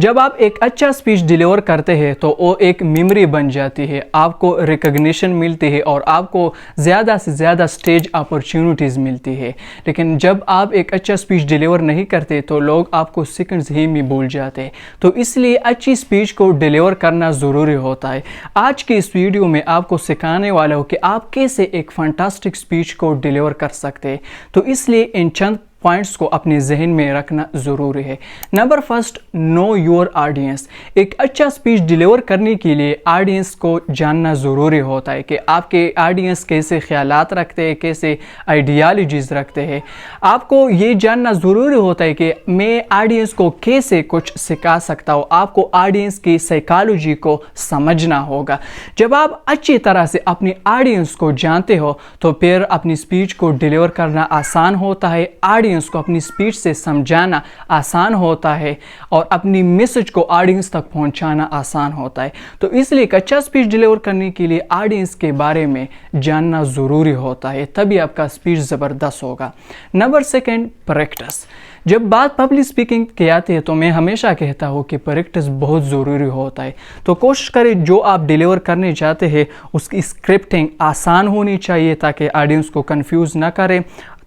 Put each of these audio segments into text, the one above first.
جب آپ ایک اچھا سپیچ ڈیلیور کرتے ہیں تو وہ ایک میموری بن جاتی ہے، آپ کو ریکگنیشن ملتی ہے اور آپ کو زیادہ سے زیادہ سٹیج اپرچونٹیز ملتی ہے۔ لیکن جب آپ ایک اچھا سپیچ ڈیلیور نہیں کرتے تو لوگ آپ کو سیکنڈز ہی میں بھول جاتے ہیں، تو اس لیے اچھی سپیچ کو ڈیلیور کرنا ضروری ہوتا ہے۔ آج کی اس ویڈیو میں آپ کو سکھانے والا ہوں کہ آپ کیسے ایک فانٹاسٹک سپیچ کو ڈیلیور کر سکتے ہیں، تو اس لیے ان چند پوائنٹس کو اپنے ذہن میں رکھنا ضروری ہے۔ Number first, know your audience. ایک اچھا سپیچ ڈیلیور کرنے کے لیے آڈینس کو جاننا ضروری ہوتا ہے کہ آپ کے آڈینس کیسے خیالات رکھتے ہیں، کیسے آئیڈیالوجیز رکھتے ہیں۔ آپ کو یہ جاننا ضروری ہوتا ہے کہ میں آڈینس کو کیسے کچھ سکھا سکتا ہوں۔ آپ کو آڈینس کی سائیکالوجی کو سمجھنا ہوگا۔ جب آپ اچھی طرح سے اپنی آڈینس کو جانتے ہو تو پھر اپنی سپیچ کو ڈیلیور کرنا آسان ہوتا ہے، آڈینس کو اپنی سپیچ سے سمجھانا آسان ہوتا ہے اور اپنی میسج کو آڈینس تک پہنچانا آسان ہوتا ہے۔ تو اس لیے ایک اچھا سپیچ ڈیلیور کرنے کے لیے آڈینس کے بارے میں جاننا ضروری ہوتا ہے، تبھی آپ کا سپیچ زبردست ہوگا۔ Number second, practice. جب بات پبلک سپیکنگ کی آتی ہے تو میں ہمیشہ کہتا ہوں کہ پریکٹس بہت ضروری ہوتا ہے۔ تو کوشش کریں جو آپ ڈیلیور کرنے چاہتے ہیں اس کی اسکرپٹنگ آسان ہونی چاہیے تاکہ آڈینس کو کنفیوز نہ کرے،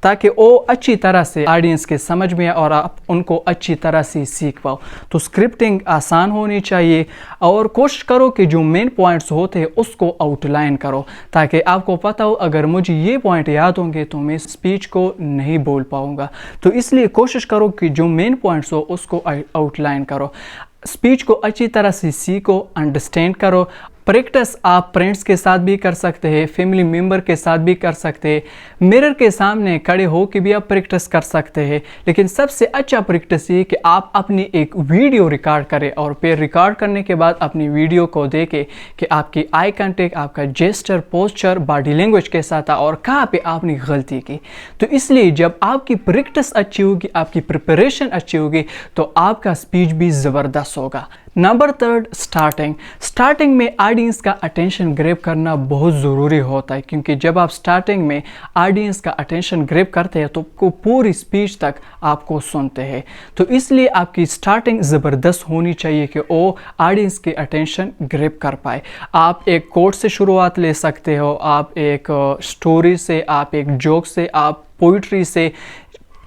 تاکہ وہ اچھی طرح سے آڈینس کے سمجھ میں اور آپ ان کو اچھی طرح سے سیکھ پاؤ۔ تو اسکرپٹنگ آسان ہونی چاہیے اور کوشش کرو کہ جو مین پوائنٹس ہوتے ہیں اس کو آؤٹ لائن کرو، تاکہ آپ کو پتہ ہو اگر مجھے یہ پوائنٹ یاد ہوں گے تو میں اسپیچ کو نہیں بول پاؤں گا۔ تو اس لیے کوشش کرو کہ جو مین پوائنٹس ہو اس کو آؤٹ لائن کرو، اسپیچ کو اچھی طرح سے سیکھو، انڈرسٹینڈ کرو۔ پریکٹس آپ فرینڈس کے ساتھ بھی کر سکتے ہیں، فیملی ممبر کے ساتھ بھی کر سکتے ہیں، میرر کے سامنے کھڑے ہو کے بھی آپ پریکٹس کر سکتے ہیں۔ لیکن سب سے اچھا پریکٹس یہ کہ آپ اپنی ایک ویڈیو ریکارڈ کریں اور پھر ریکارڈ کرنے کے بعد اپنی ویڈیو کو دیکھیں کہ آپ کی آئی کانٹیکٹ، آپ کا جیسچر، پوسچر، باڈی لینگویج کے ساتھ تھا اور کہاں پہ آپ نے غلطی کی۔ تو اس لیے جب آپ کی پریکٹس اچھی ہوگی، آپ کی پریپریشن اچھی ہوگی تو آپ کا سپیچ بھی زبردست ہوگا۔ نمبر تھرڈ، سٹارٹنگ میں آڈینس کا اٹینشن گریب کرنا بہت ضروری ہوتا ہے، کیونکہ جب آپ سٹارٹنگ میں آڈینس کا اٹینشن گریب کرتے ہیں تو پوری سپیچ تک آپ کو سنتے ہیں۔ تو اس لیے آپ کی سٹارٹنگ زبردست ہونی چاہیے کہ وہ آڈینس کے اٹینشن گریب کر پائے۔ آپ ایک کوٹ سے شروعات لے سکتے ہو، آپ ایک سٹوری سے، آپ ایک جوک سے، آپ پوئٹری سے،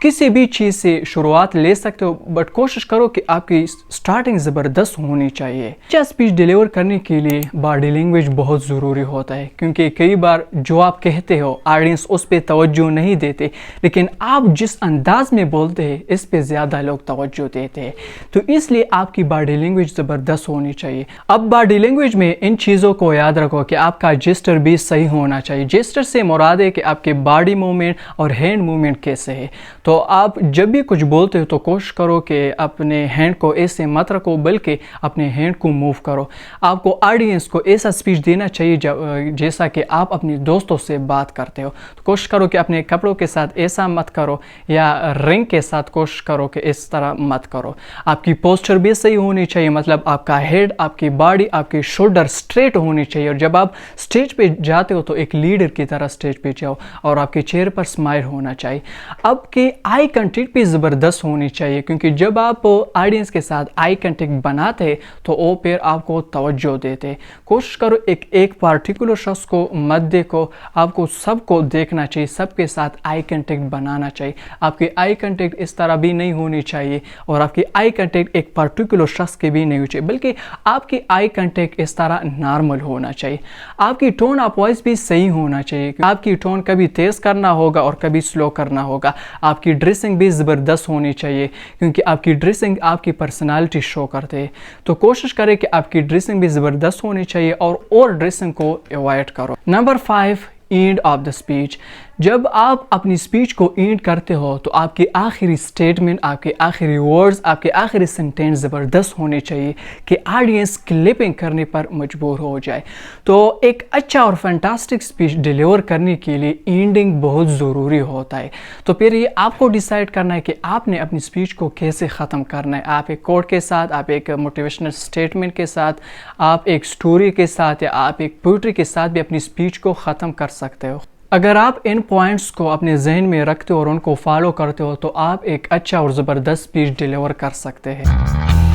کسی بھی چیز سے شروعات لے سکتے ہو، بٹ کوشش کرو کہ آپ کی سٹارٹنگ زبردست ہونی چاہیے۔ اچھا سپیچ ڈیلیور کرنے کے لیے باڈی لینگویج بہت ضروری ہوتا ہے، کیونکہ کئی بار جو آپ کہتے ہو آڈینس اس پہ توجہ نہیں دیتے، لیکن آپ جس انداز میں بولتے ہیں اس پہ زیادہ لوگ توجہ دیتے ہیں۔ تو اس لیے آپ کی باڈی لینگویج زبردست ہونی چاہیے۔ اب باڈی لینگویج میں ان چیزوں کو یاد رکھو کہ آپ کا جیسچر بھی صحیح ہونا چاہیے۔ جیسچر سے مراد ہے کہ آپ کے باڈی موومنٹ اور ہینڈ موومنٹ کیسے ہے۔ تو آپ جب بھی کچھ بولتے ہو تو کوشش کرو کہ اپنے ہینڈ کو ایسے مت رکھو، بلکہ اپنے ہینڈ کو موو کرو۔ آپ کو آڈینس کو ایسا سپیچ دینا چاہیے جیسا کہ آپ اپنے دوستوں سے بات کرتے ہو۔ تو کوشش کرو کہ اپنے کپڑوں کے ساتھ ایسا مت کرو، یا رنگ کے ساتھ کوشش کرو کہ اس طرح مت کرو۔ آپ کی پوسچر بھی صحیح ہونی چاہیے، مطلب آپ کا ہیڈ، آپ کی باڈی، آپ کی شولڈر سٹریٹ ہونی چاہیے، اور جب آپ سٹیج پہ جاتے ہو تو ایک لیڈر کی طرح سٹیج پہ جاؤ، اور آپ کے چہرے پر اسمائل ہونا چاہیے۔ اب کی آئی کنٹیکٹ بھی زبردست ہونی چاہیے، کیونکہ جب آپ آڈینس کے ساتھ آئی کنٹیکٹ بناتے ہیں تو وہ پھر آپ کو توجہ دیتے ہیں۔ کوشش کرو ایک پارٹیکولر شخص کو مت دیکھو، آپ کو سب کو دیکھنا چاہیے، سب کے ساتھ آئی کنٹیکٹ بنانا چاہیے۔ آپ کی آئی کنٹیکٹ اس طرح بھی نہیں ہونی چاہیے، اور آپ کی آئی کنٹیکٹ ایک پارٹیکولر شخص کی بھی نہیں ہونی چاہیے، بلکہ آپ کی آئی کنٹیکٹ اس طرح نارمل ہونا چاہیے۔ آپ کی ٹون آف وائس بھی صحیح ہونا چاہیے، آپ کی ٹون کبھی تیز کرنا ہوگا اور کبھی سلو کرنا ہوگا۔ آپ کی ڈریسنگ بھی زبردست ہونی چاہیے، کیونکہ آپ کی ڈریسنگ آپ کی پرسنالٹی شو کرتے ہیں۔ تو کوشش کریں کہ آپ کی ڈریسنگ بھی زبردست ہونی چاہیے، اور ڈریسنگ کو ایوائڈ کرو۔ Number 5، and of the speech. جب آپ اپنی سپیچ کو اینڈ کرتے ہو تو آپ کی آخری سٹیٹمنٹ، آپ کے آخری ورڈز، آپ کے آخری سنٹینس زبردست ہونے چاہیے کہ آڈینس کلپنگ کرنے پر مجبور ہو جائے۔ تو ایک اچھا اور فینٹاسٹک سپیچ ڈیلیور کرنے کے لیے اینڈنگ بہت ضروری ہوتا ہے۔ تو پھر یہ آپ کو ڈیسائیڈ کرنا ہے کہ آپ نے اپنی سپیچ کو کیسے ختم کرنا ہے۔ آپ ایک کوٹ کے ساتھ، آپ ایک موٹیویشنل سٹیٹمنٹ کے ساتھ، آپ ایک سٹوری کے ساتھ، یا آپ ایک پوئٹری کے ساتھ بھی اپنی سپیچ کو ختم کر سکتے ہو۔ اگر آپ ان پوائنٹس کو اپنے ذہن میں رکھتے ہو اور ان کو فالو کرتے ہو تو آپ ایک اچھا اور زبردست سپیچ ڈیلیور کر سکتے ہیں۔